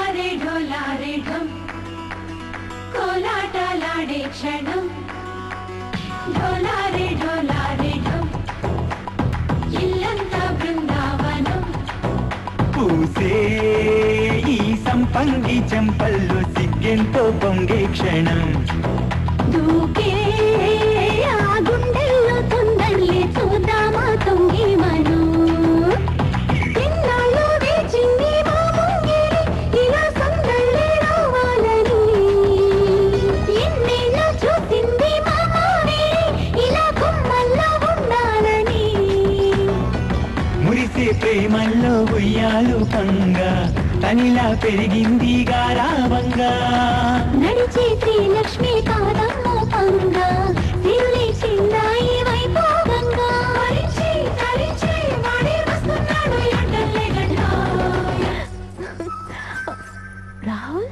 ढोला रे ढम कोलाटलाडे क्षणम ढोला रे ढम इल्लंता बृंदावनम పూసే ఈ సంపంగి చెంపల్లో సిగ్గెంతో పొంగే క్షణం దూకే ఆ గుండెల్లో తొందరలే చూద్దామా తొంగి మనం ఇన్నాళ్ళు వేచింది మా ముంగిరి ఇలా సందళ్ళే రావాలని ఎన్నేళ్ళ చూసింది మా మావేరి ఇలా కొమ్మల్లో ఉండాలని మురిసే ప్రేమల్లో ఉయ్యాలు పంగా తనిలా పెరిగింది గారావంగా నడిచే శ్రీలక్ష్మి పాదము పంగా తిరులే చిందాయి వైభోగంగా తరించి వాడే వస్తున్నాడు ఎండలే గంట రాహుల్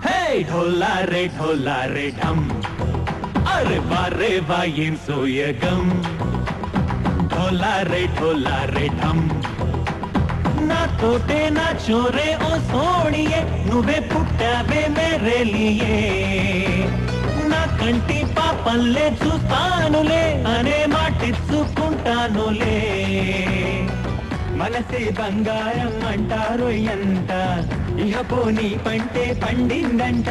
హే ढोला रे ढम अरे वाह ఏం సోయగం ढोला रे ढम నాతోటే నా చోరే ఓ సోణియే నువ్వే పుట్టావే మేరే లియే నా కంటి పాపల్లే చూస్తానులే అనే మాటిచ్చుకుంటానులే మనసే బంగారం అంటారు ఎంత ఇహ పోనీ పంటే పండిందంట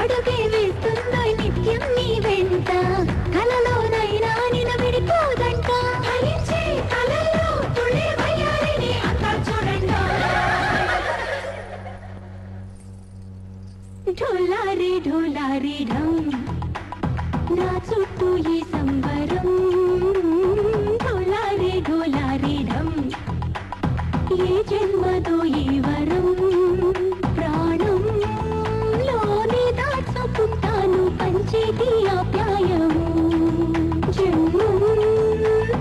అడుగే వేస్తుందో నిత్యం నీ వెంట కలలోనైనా నిన విడిపోదంట ఫలించే కలలో తుళ్ళే వయ్యారిని అంతా చూడండి ढोला रे ढम నా చుట్టూ ఈ సంబరం ढोला रे ढम ఏ జన్మదో ఈ వరం ప్రాణం లోనే దాచుకుంటాను పంచేటి ఆప్యాయము జన్మం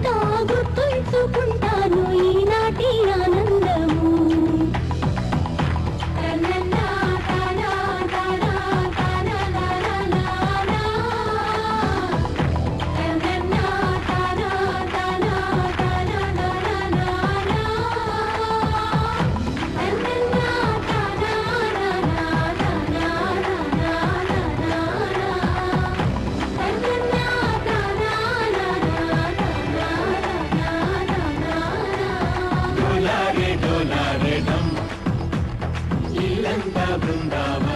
తాగుతుంచుకుంటాను ఈనాటి ఆనందము ढोला रे ढम इल्लंता बृंदावन